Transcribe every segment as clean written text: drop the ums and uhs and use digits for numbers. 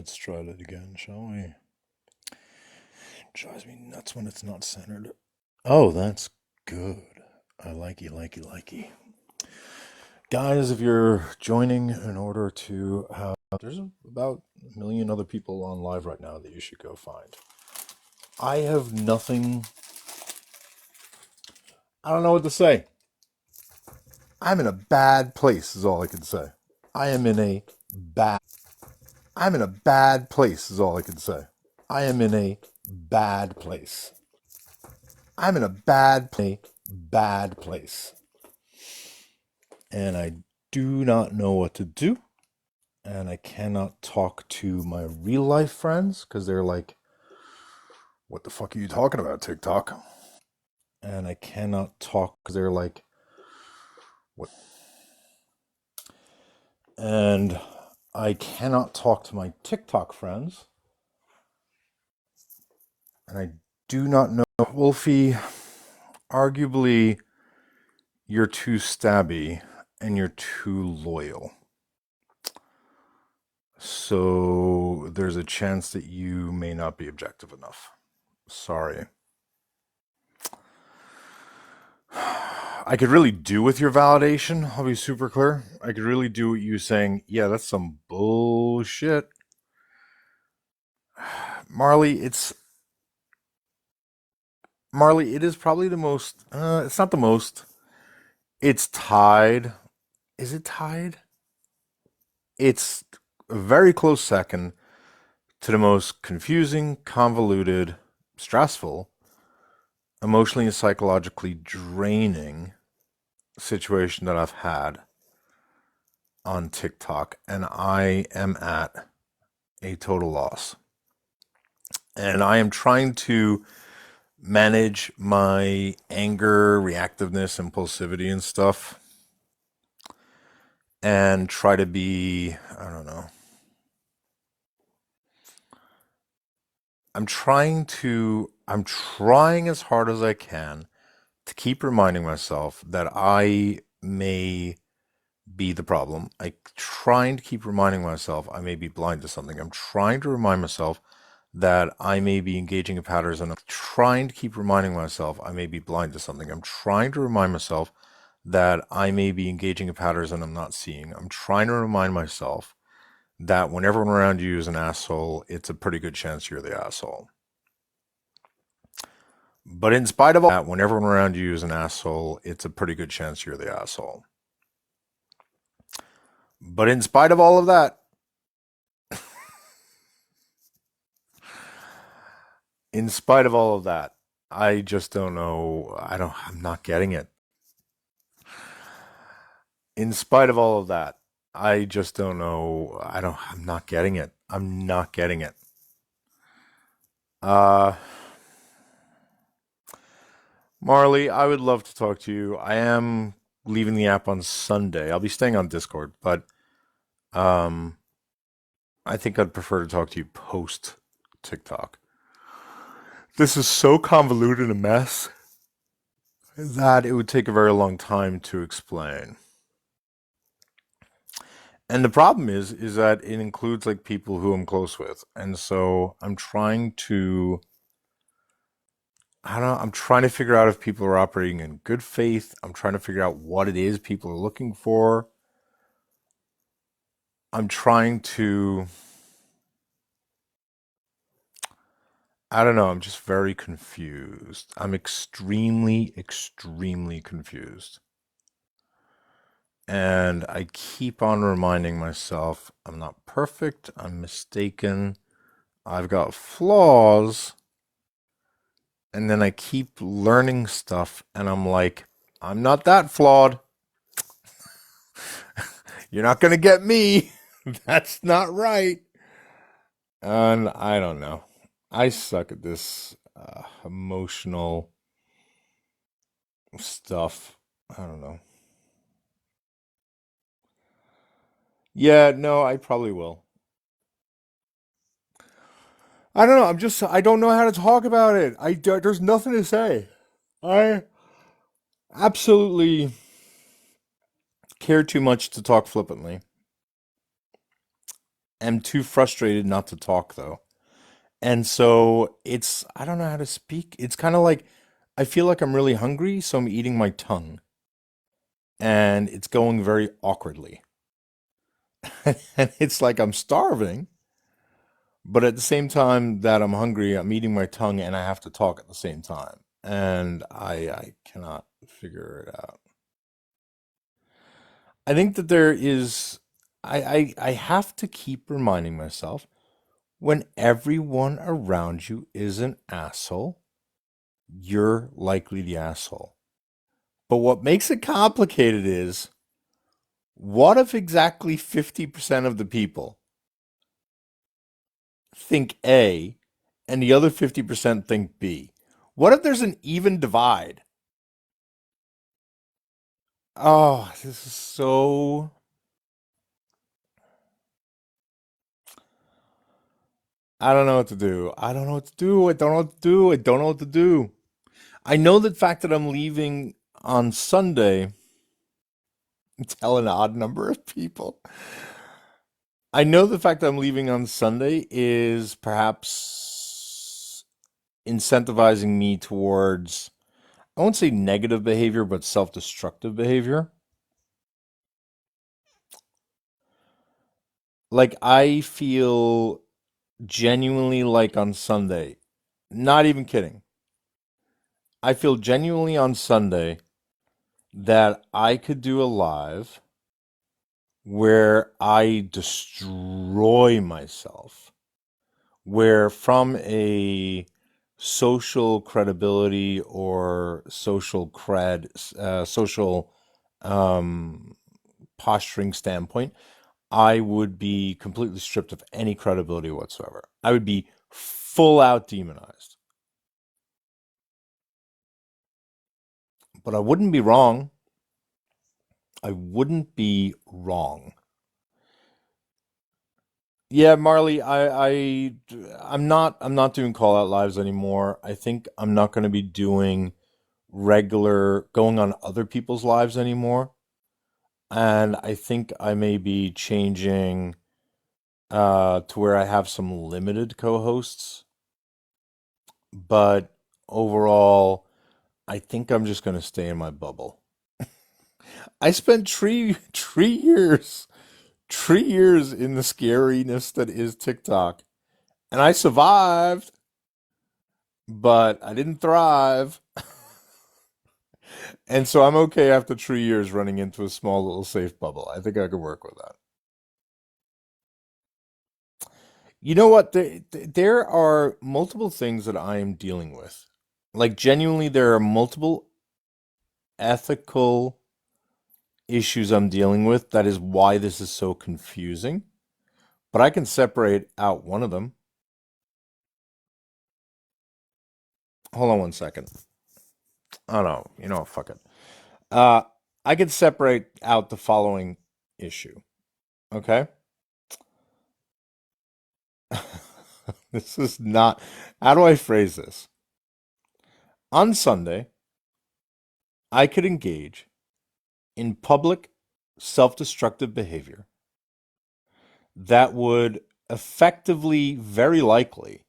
Let's try that again, shall we? Drives me nuts when it's not centered. Oh, that's good. I likey, likey, likey. Guys, if you're joining in order to have, there's about a million other people on live right now that you should go find. I have nothing, I don't know what to say. I'm in a bad place, is all I can say. I am in a bad, I'm in a bad place, is all I can say. I am in a bad place. I'm in a bad place. And I do not know what to do. And I cannot talk to my real life friends because they're like, what the fuck are you talking about, TikTok? And I cannot talk because they're like, what? And I cannot talk to my TikTok friends. And I do not know. Wolfie, arguably, you're too stabby and you're too loyal. So there's a chance that you may not be objective enough. Sorry. I could really do with your validation. I'll be super clear. I could really do with you saying, yeah, that's some bullshit. Marley, it is probably the most, it's not the most. It's tied. Is it tied? It's a very close second to the most confusing, convoluted, stressful, emotionally and psychologically draining situation that I've had on TikTok, and I am at a total loss. And I am trying to manage my anger, reactiveness, impulsivity, and stuff, and try to be, I don't know. I'm trying as hard as I can to keep reminding myself that I may be the problem. I trying to keep reminding myself I may be blind to something. I'm trying to remind myself that I may be engaging in patterns, and I'm trying to keep reminding myself I may be blind to something. I'm trying to remind myself that I may be engaging in patterns and I'm not seeing. I'm trying to remind myself that when everyone around you is an asshole, it's a pretty good chance you're the asshole. But in spite of all that, when everyone around you is an asshole, it's a pretty good chance you're the asshole. But in spite of all of that, in spite of all of that, I just don't know. I'm not getting it. In spite of all of that, I just don't know. I'm not getting it. I'm not getting it. Uh, Marley, I would love to talk to you. I am leaving the app on Sunday. I'll be staying on Discord, but um, I think I'd prefer to talk to you post TikTok. This is so convoluted a mess that it would take a very long time to explain. And the problem is that it includes like people who I'm close with. And so I'm trying to I don't know, I'm trying to figure out if people are operating in good faith. I'm trying to figure out what it is people are looking for. I'm trying to I don't know, I'm just very confused. I'm extremely, extremely confused. And I keep on reminding myself I'm not perfect, I'm mistaken, I've got flaws, and then I keep learning stuff, and I'm like, I'm not that flawed. You're not going to get me. That's not right. And I don't know. I suck at this emotional stuff. I don't know. Yeah, no, I probably will. I don't know. I don't know how to talk about it. There's nothing to say. I absolutely care too much to talk flippantly. am too frustrated not to talk though. And so I don't know how to speak. It's kind of like I feel like I'm really hungry, so I'm eating my tongue, and it's going very awkwardly. And it's like I'm starving, but at the same time that I'm hungry, I'm eating my tongue and I have to talk at the same time. And I cannot figure it out. I think that there is I have to keep reminding myself when everyone around you is an asshole, you're likely the asshole. But what makes it complicated is what if exactly 50% of the people think A and the other 50% think B? What if there's an even divide? Oh, this is so. I don't know what to do. I don't know what to do. I don't know what to do. I don't know what to do. I know the fact that I'm leaving on Sunday, tell an odd number of people. I know the fact that I'm leaving on Sunday is perhaps incentivizing me towards, I won't say negative behavior, but self-destructive behavior. Like, I feel genuinely like on Sunday, not even kidding. I feel genuinely on Sunday that I could do a live where I destroy myself, where from a social credibility or social um, posturing standpoint, I would be completely stripped of any credibility whatsoever. I would be full out demonized. But I wouldn't be wrong. I wouldn't be wrong. Yeah, Marley, I'm not doing call out lives anymore. I think I'm not going to be doing regular going on other people's lives anymore. And I think I may be changing to where I have some limited co-hosts, but overall, I think I'm just going to stay in my bubble. I spent 3 years in the scariness that is TikTok, and I survived, but I didn't thrive. And so I'm okay after 3 years running into a small little safe bubble. I think I could work with that. You know what? There are multiple things that I am dealing with. Like, genuinely, there are multiple ethical issues I'm dealing with. That is why this is so confusing. But I can separate out one of them. Hold on one second. Oh no, fuck it. Uh, I could separate out the following issue. Okay? This is not. How do I phrase this? On Sunday, I could engage in public self destructive behavior that would effectively, very likely,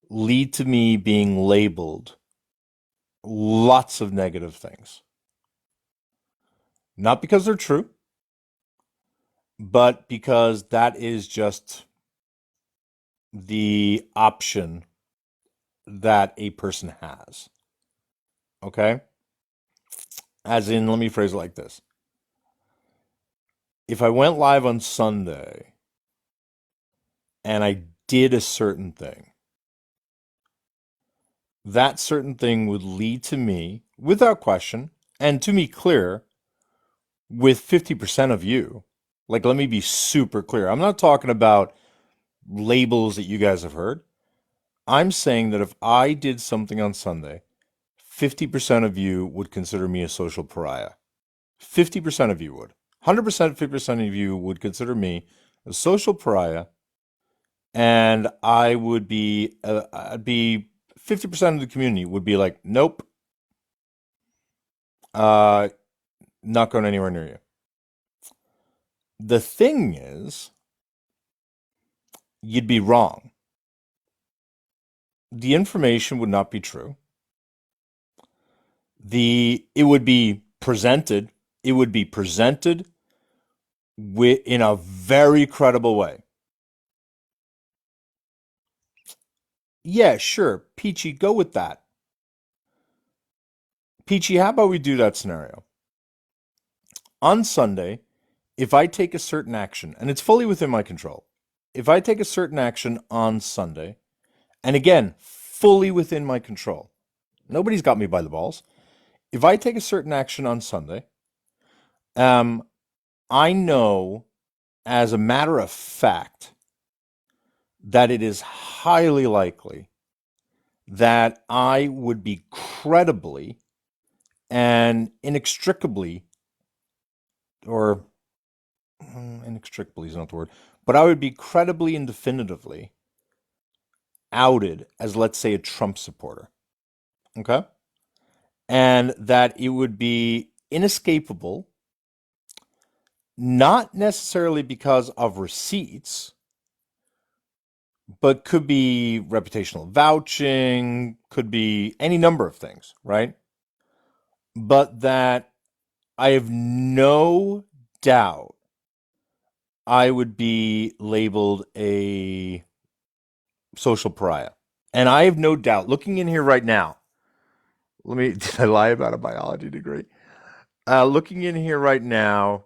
lead to me being labeled lots of negative things. Not because they're true, but because that is just the option that a person has. Okay? As in, let me phrase it like this. If I went live on Sunday and I did a certain thing, that certain thing would lead to me, without question, and to me clear, with 50% of you. Like, let me be super clear. I'm not talking about labels that you guys have heard. I'm saying that if I did something on Sunday, 50% of you would consider me a social pariah. 50% of you would. 100%, 50% of you would consider me a social pariah, and I'd be 50% of the community would be like, nope, uh, not going anywhere near you. The thing is, you'd be wrong. The information would not be true. It would be presented. It would be presented in a very credible way. Yeah, sure. Peachy, go with that. Peachy, how about we do that scenario? On Sunday, if I take a certain action, and it's fully within my control, if I take a certain action on Sunday, and again, fully within my control, nobody's got me by the balls. If I take a certain action on Sunday, um, I know as a matter of fact that it is highly likely that I would be credibly and inextricably, or inextricably is not the word, but I would be credibly and definitively outed as, let's say, a Trump supporter. Okay? And that it would be inescapable, not necessarily because of receipts, but could be reputational vouching, could be any number of things, right? But that I have no doubt I would be labeled a social pariah. And I have no doubt, looking in here right now, did I lie about a biology degree? Looking in here right now,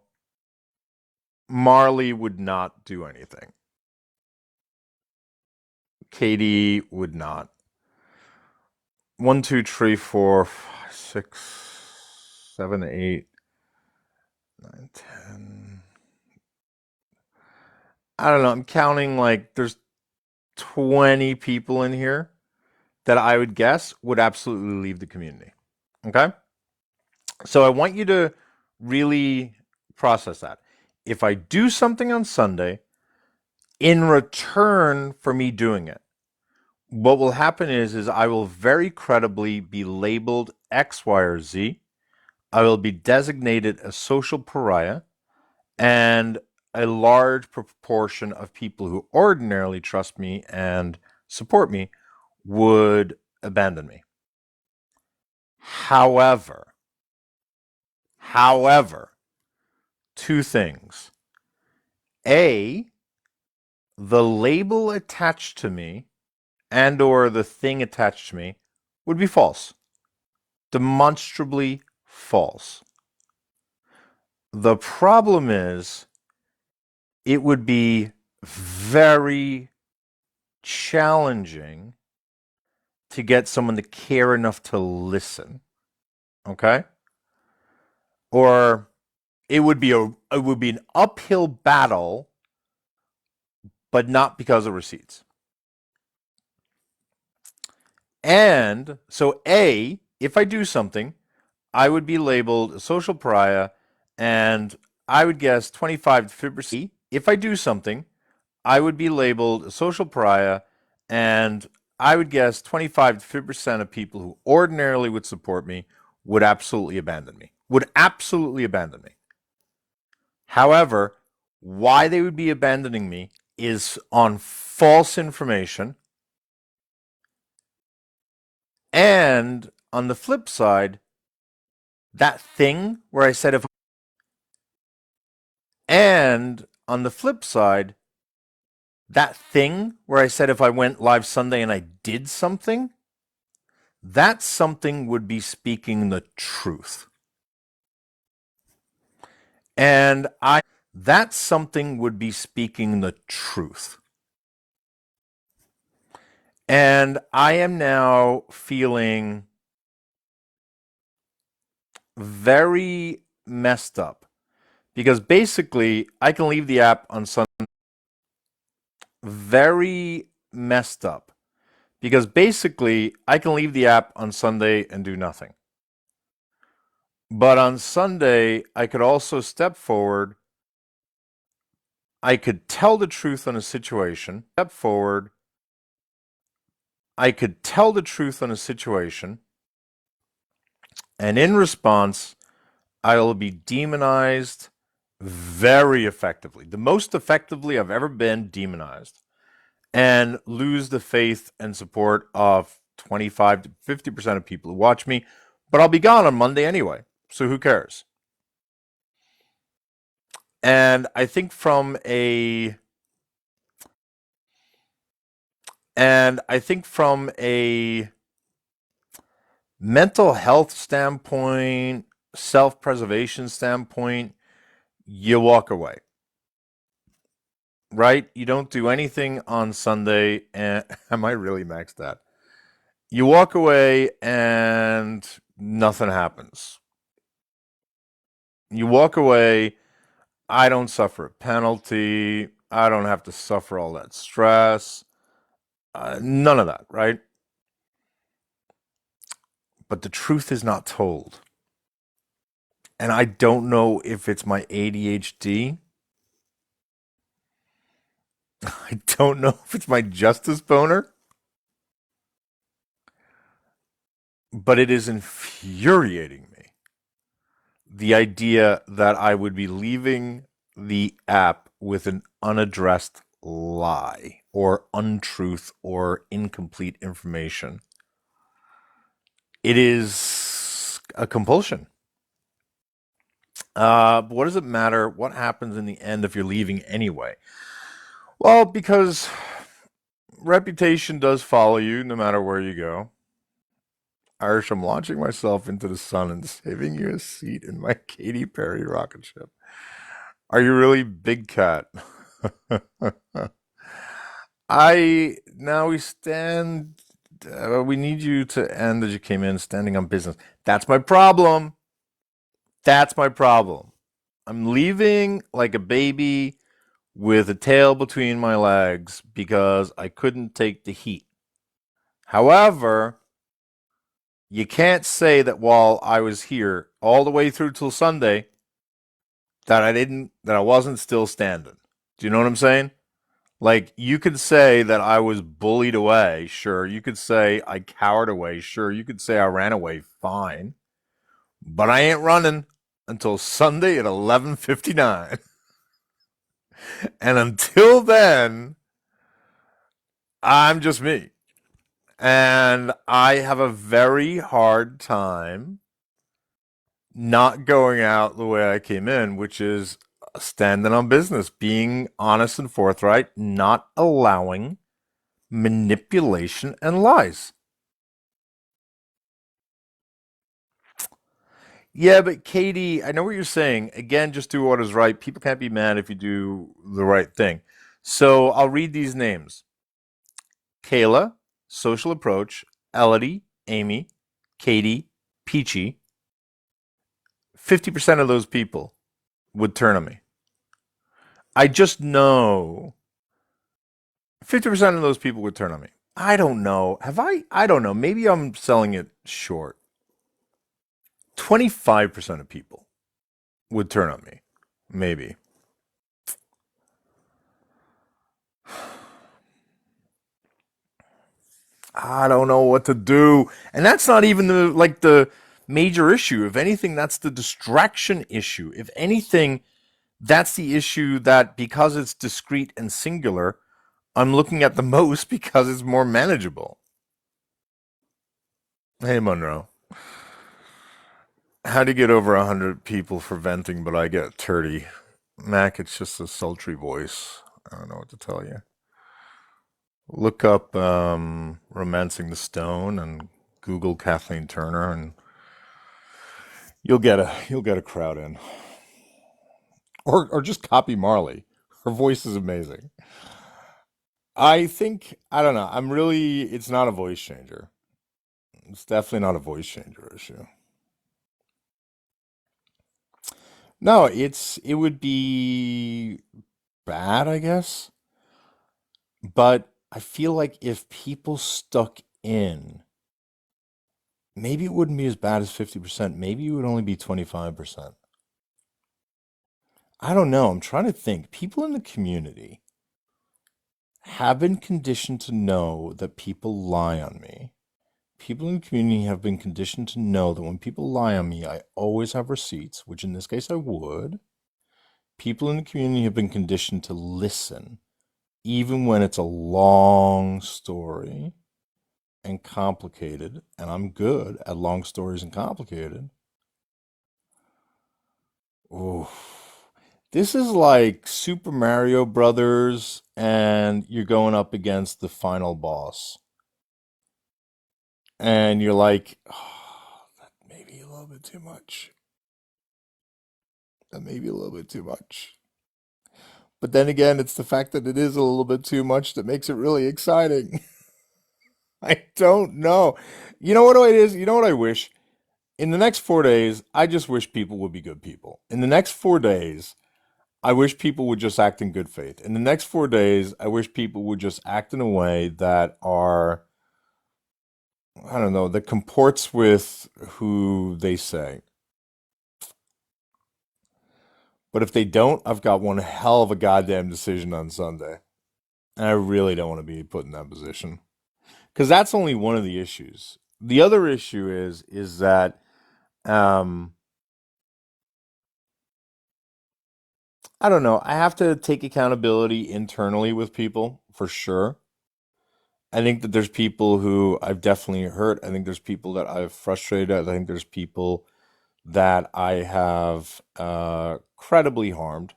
Marley would not do anything. Katie would not. 1, 2, 3, 4, 5, 6, 7, 8, 9, 10. I don't know. I'm counting like there's 20 people in here that I would guess would absolutely leave the community. Okay? So I want you to really process that. If I do something on Sunday, in return for me doing it, what will happen is I will very credibly be labeled X, Y, or Z. I will be designated a social pariah, and a large proportion of people who ordinarily trust me and support me would abandon me. However, two things. A, the label attached to me and or the thing attached to me would be false. Demonstrably false. The problem is it would be very challenging to get someone to care enough to listen. Okay? Or it would be an uphill battle, but not because of receipts. And so A, if I do something, I would be labeled a social pariah, and I would guess 25 to 50%. If I do something, I would be labeled a social pariah, and I would guess 25 to 50% of people who ordinarily would support me would absolutely abandon me. However, why they would be abandoning me is on false information. And on the flip side, that thing where I said if and on the flip side, that thing where I said if I went live Sunday and I did something, that something would be speaking the truth. And that something would be speaking the truth. And I am now feeling very messed up because basically I can leave the app on Sunday. Very messed up because basically I can leave the app on Sunday and do nothing. But on Sunday, I could also step forward. I could tell the truth on a situation. Step forward. I could tell the truth on a situation. And in response, I will be demonized very effectively. The most effectively I've ever been demonized. and lose the faith and support of 25 to 50% of people who watch me, but I'll be gone on Monday anyway. So who cares? And I think from a mental health standpoint, self-preservation standpoint, you walk away. Right? You don't do anything on Sunday and I might really max that. You walk away and nothing happens. You walk away, I don't suffer a penalty. I don't have to suffer all that stress. None of that, right? But the truth is not told. And I don't know if it's my ADHD. I don't know if it's my justice boner, but it is infuriating me. The idea that I would be leaving the app with an unaddressed lie or untruth or incomplete information. It is a compulsion. But what does it matter? What happens in the end if you're leaving anyway? Well, because reputation does follow you no matter where you go. Irish, I'm launching myself into the sun and saving you a seat in my Katy Perry rocket ship. Are you really big cat? I now we stand. We need you to end as you came in, standing on business. That's my problem. That's my problem. I'm leaving like a baby with a tail between my legs because I couldn't take the heat. However, you can't say that while I was here all the way through till Sunday that I wasn't still standing. Do you know what I'm saying? Like you could say that I was bullied away, sure. You could say I cowered away, sure. You could say I ran away, fine. But I ain't running until Sunday at 11:59. And until then, I'm just me. And I have a very hard time not going out the way I came in, which is standing on business, being honest and forthright, not allowing manipulation and lies. Yeah, but Katie, I know what you're saying. Again, just do what is right. People can't be mad if you do the right thing. So I'll read these names: Kayla, Social Approach, Elodie, Amy, Katie, Peachy. 50% of those people would turn on me. I just know 50% of those people would turn on me. I don't know. Have I? I don't know. Maybe I'm selling it short. 25% of people would turn on me. Maybe. I don't know what to do. And that's not even the major issue. If anything, that's the distraction issue. If anything, that's the issue that because it's discrete and singular, I'm looking at the most because it's more manageable. Hey Monroe, how do you get over 100 people for venting, but I get 30? Mac, it's just a sultry voice. I don't know what to tell you. Look up "Romancing the Stone" and Google Kathleen Turner, and you'll get a crowd in. Or just copy Marley. Her voice is amazing. I think I don't know. I'm really. It's not a voice changer. It's definitely not a voice changer issue. No, it would be bad, I guess. But I feel like if people stuck in, maybe it wouldn't be as bad as 50%. Maybe it would only be 25%. I don't know. I'm trying to think. People in the community have been conditioned to know that people lie on me. People in the community have been conditioned to know that when people lie on me, I always have receipts, which in this case I would. People in the community have been conditioned to listen. even when it's a long story and complicated, and I'm good at long stories and complicated. Ooh. This is like Super Mario Brothers, and you're going up against the final boss. And you're like, oh, that may be a little bit too much. That may be a little bit too much. But then again, it's the fact that it is a little bit too much that makes it really exciting. I don't know. You know what it is? You know what I wish? In the next 4 days, I just wish people would be good people. In the next 4 days, I wish people would just act in good faith. In the next 4 days, I wish people would just act in a way that are, I don't know, that comports with who they say. But if they don't, I've got one hell of a goddamn decision on Sunday. And I really don't want to be put in that position. Because that's only one of the issues. The other issue is that um I don't know, I have to take accountability internally with people for sure. I think that there's people who I've definitely hurt. I think there's people that I've frustrated. I think there's people that I have credibly harmed.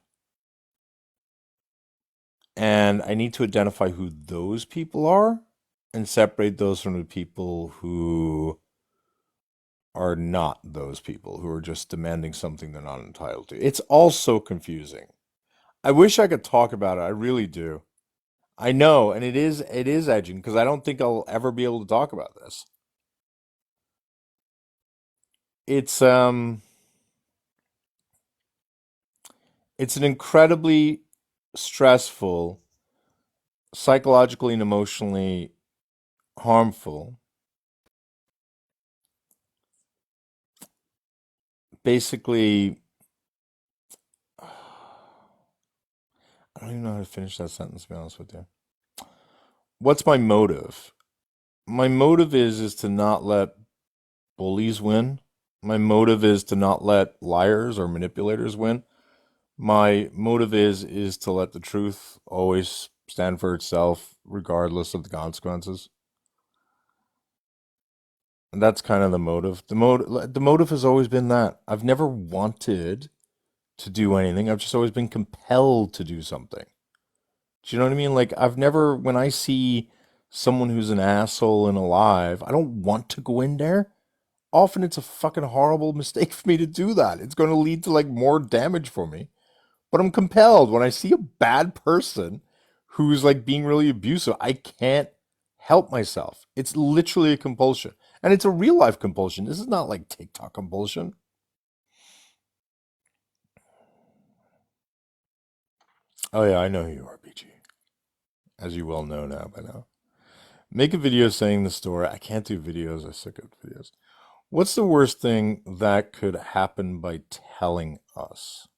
And I need to identify who those people are and separate those from the people who are not those people, who are just demanding something they're not entitled to. It's all so confusing. I wish I could talk about it. I really do. I know, and it is edging because I don't think I'll ever be able to talk about this. It's it's an incredibly stressful, psychologically and emotionally harmful, basically I don't even know how to finish that sentence, to be honest with you. What's my motive? My motive is to not let bullies win. My motive is to not let liars or manipulators win. My motive is to let the truth always stand for itself, regardless of the consequences. And that's kind of the motive. The motive has always been that. I've never wanted to do anything. I've just always been compelled to do something. Do you know what I mean? Like I've never, when I see someone who's an asshole and alive, I don't want to go in there. Often it's a fucking horrible mistake for me to do that. It's going to lead to like more damage for me. But I'm compelled when I see a bad person who's like being really abusive, I can't help myself. It's literally a compulsion. And it's a real life compulsion. This is not like TikTok compulsion. Oh yeah, I know who you are, BG. As you well know now by now. Make a video saying the story. I can't do videos. I suck at videos. What's the worst thing that could happen by telling us?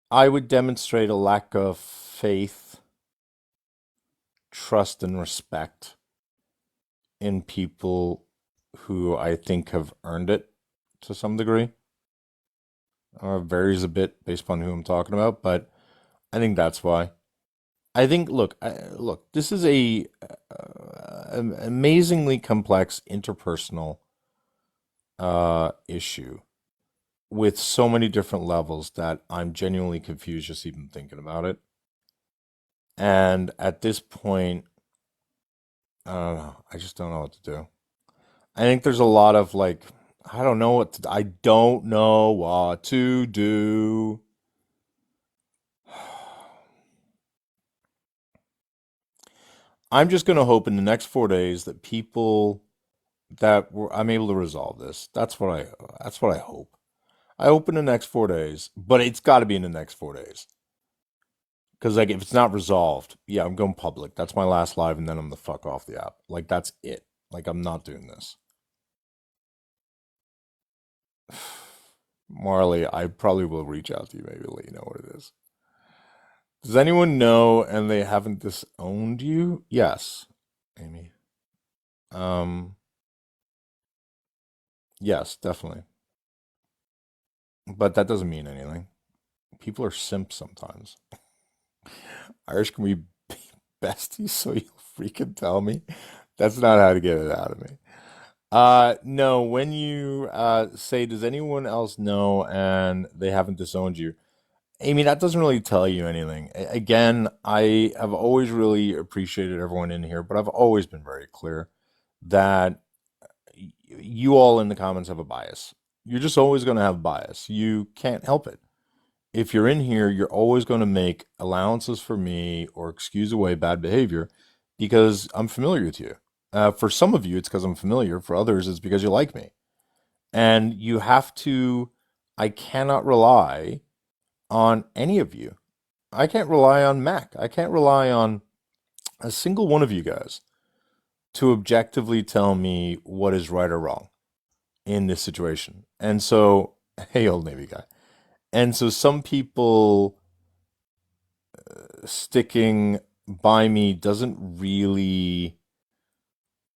I would demonstrate a lack of faith, trust, and respect in people who I think have earned it to some degree. Varies a bit based upon who I'm talking about, but I think that's why. I think, look, this is a amazingly complex interpersonal issue with so many different levels that I'm genuinely confused just even thinking about it. And at this point, I don't know. I just don't know what to do. I think there's a lot of like, I don't know what to do. I'm just gonna hope in the next 4 days that I'm able to resolve this. That's what I hope. I hope in the next 4 days, but it's got to be in the next 4 days. Because like if it's not resolved, yeah, I'm going public. That's my last live, and then I'm the fuck off the app. Like that's it. Like I'm not doing this. Marley, I probably will reach out to you, maybe let you know what it is. Does anyone know and they haven't disowned you? Yes, Amy. Um, yes, definitely. But that doesn't mean anything. People are simps sometimes. Irish, can we be besties so you'll freaking tell me? That's not how to get it out of me. No, when you say, does anyone else know and they haven't disowned you? Amy, that doesn't really tell you anything. Again, I have always really appreciated everyone in here, but I've always been very clear that you all in the comments have a bias. You're just always going to have bias. You can't help it. If you're in here, you're always going to make allowances for me or excuse away bad behavior because I'm familiar with you. For some of you, it's because I'm familiar. For others, it's because you like me. And you have to, I cannot rely on any of you. I can't rely on Mac. I can't rely on a single one of you guys to objectively tell me what is right or wrong in this situation. And so, hey, old Navy guy. And so some people sticking by me doesn't really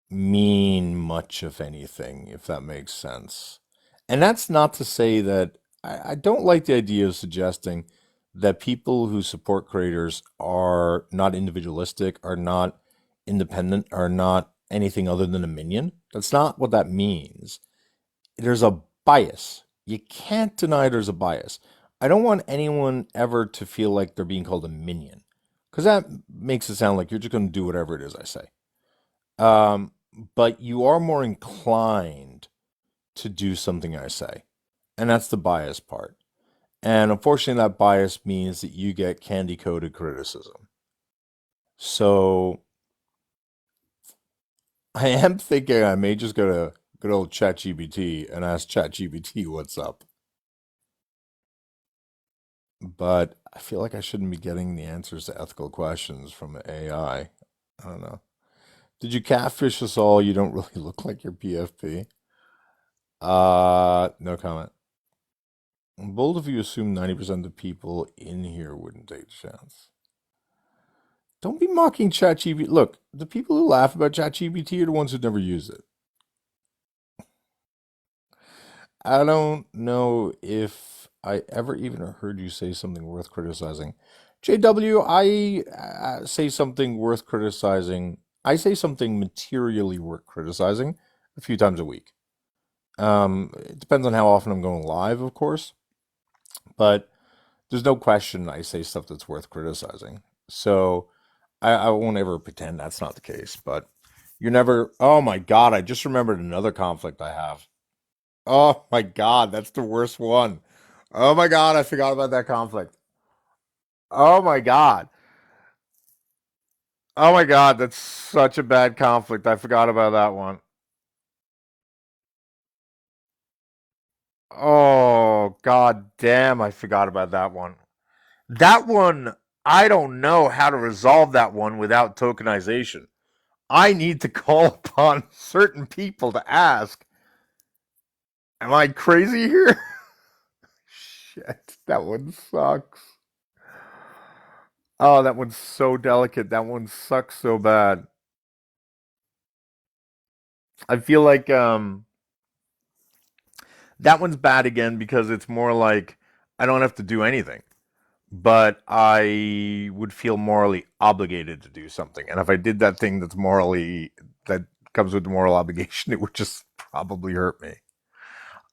mean much of anything, if that makes sense. And that's not to say that I don't like the idea of suggesting that people who support creators are not individualistic, are not independent, are not anything other than a minion. That's not what that means. There's a bias. You can't deny there's a bias. I don't want anyone ever to feel like they're being called a minion, because that makes it sound like you're just going to do whatever it is I say. Um, but you are more inclined to do something I say, and that's the bias part. And unfortunately, that bias means that you get candy coated criticism. So I am thinking I may just go to good old ChatGPT and ask ChatGPT what's up. But I feel like I shouldn't be getting the answers to ethical questions from AI. I don't know. Did you catfish us all? You don't really look like your PFP. No comment. I'm bold if you assume 90% of people in here wouldn't take the chance. Don't be mocking ChatGPT. Look, the people who laugh about ChatGPT are the ones who never use it. I don't know if I ever even heard you say something worth criticizing. JW, I say something worth criticizing. I say something materially worth criticizing a few times a week. It depends on how often I'm going live, of course, but there's no question I say stuff that's worth criticizing. So I won't ever pretend that's not the case, but you're never. Oh my God, I just remembered another conflict I have. Oh my God, that's the worst one. Oh my God, I forgot about that conflict. Oh my God. Oh my God, that's such a bad conflict. I forgot about that one. Oh God damn, I forgot about that one. That one, I don't know how to resolve that one without tokenization. I need to call upon certain people to ask, am I crazy here? Shit, that one sucks. Oh, that one's so delicate. That one sucks so bad. I feel like that one's bad again because it's more like I don't have to do anything, but I would feel morally obligated to do something. And if I did that thing that comes with the moral obligation, it would just probably hurt me.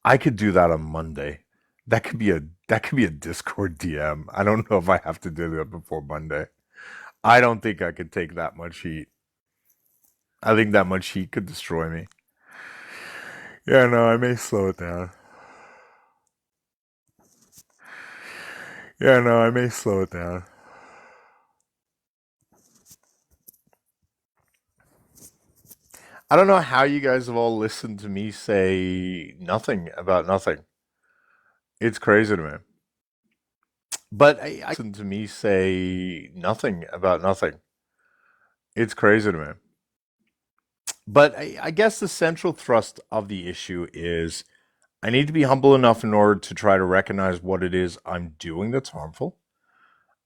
I could do that on Monday. That could be a Discord DM. I don't know if I have to do that before Monday. I don't think I could take that much heat. I think that much heat could destroy me. Yeah, no, I may slow it down. Yeah, no, I may slow it down. I don't know how you guys have all listened to me say nothing about nothing. It's crazy to me. But I listened to me say nothing about nothing. It's crazy to me. But I guess the central thrust of the issue is I need to be humble enough in order to try to recognize what it is I'm doing that's harmful.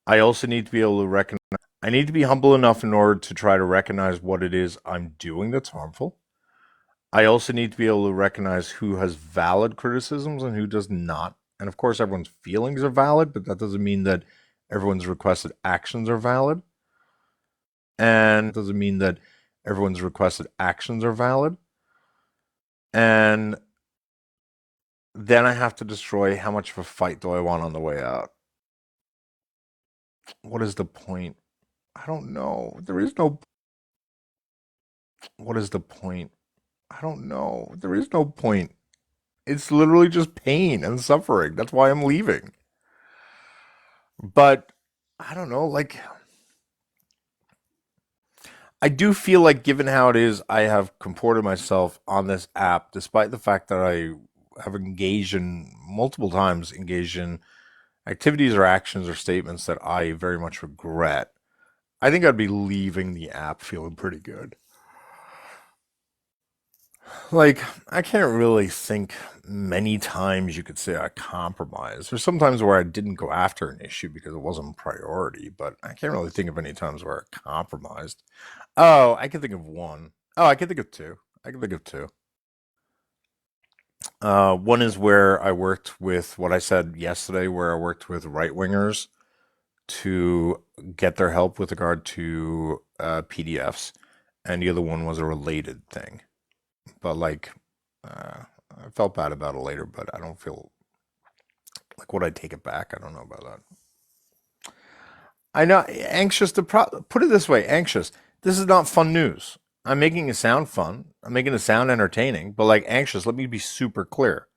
I also need to be able to recognize, I need to be humble enough in order to try to recognize what it is I'm doing that's harmful. I also need to be able to recognize who has valid criticisms and who does not And of course, everyone's feelings are valid, but that doesn't mean that everyone's requested actions are valid. And doesn't mean that everyone's requested actions are valid. And then I have to destroy how much of a fight do I want on the way out? What is the point? I don't know. There is no. What is the point? I don't know. There is no point. It's literally just pain and suffering. That's why I'm leaving. But I don't know. Like, I do feel like, given how it is, I have comported myself on this app, despite the fact that I have engaged in multiple times, engaged in activities or actions or statements that I very much regret. I think I'd be leaving the app feeling pretty good. Like, I can't really think many times you could say I compromised. There's sometimes where I didn't go after an issue because it wasn't a priority, but I can't really think of any times where I compromised. Oh, I can think of one. Oh, I can think of two. I can think of two. One is where I worked with what I said yesterday, where I worked with right wingers to get their help with regard to PDFs, and the other one was a related thing. But like, I felt bad about it later, but I don't feel like, would I take it back? I don't know about that. I know, anxious to put it this way, anxious. This is not fun news. I'm making it sound fun. I'm making it sound entertaining, but like anxious, let me be super clear.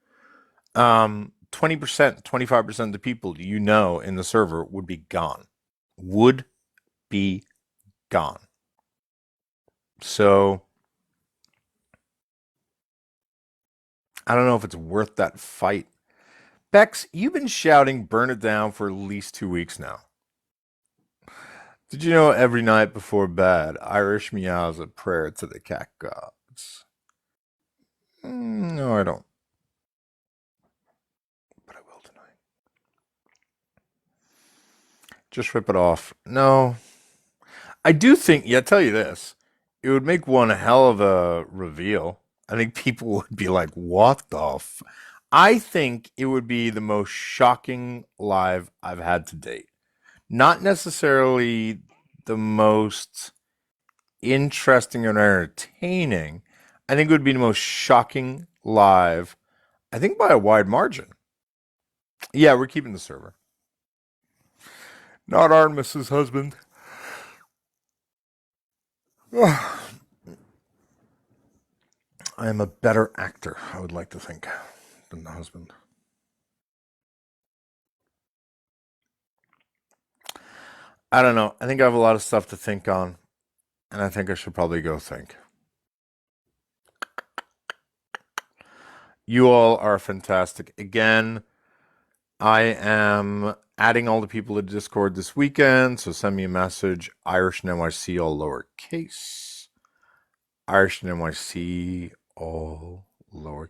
20%, 25% of the people you know in the server would be gone. Would be gone. So I don't know if it's worth that fight. Bex, you've been shouting burn it down for at least 2 weeks now. Did you know every night before bed, Irish meows a prayer to the cat gods? No, I don't. But I will tonight. Just rip it off. No. I do think, yeah, I'll tell you this. It would make one hell of a reveal. I think people would be like, what the I think it would be the most shocking live I've had to date. Not necessarily the most interesting and entertaining. I think it would be the most shocking live, I think by a wide margin. Yeah, we're keeping the server. Not Artemis's husband. I am a better actor, I would like to think, than the husband. I don't know. I think I have a lot of stuff to think on, and I think I should probably go think. You all are fantastic. Again, I am adding all the people to Discord this weekend, so send me a message. Irish and NYC all lowercase. Irish and NYC all lowercase.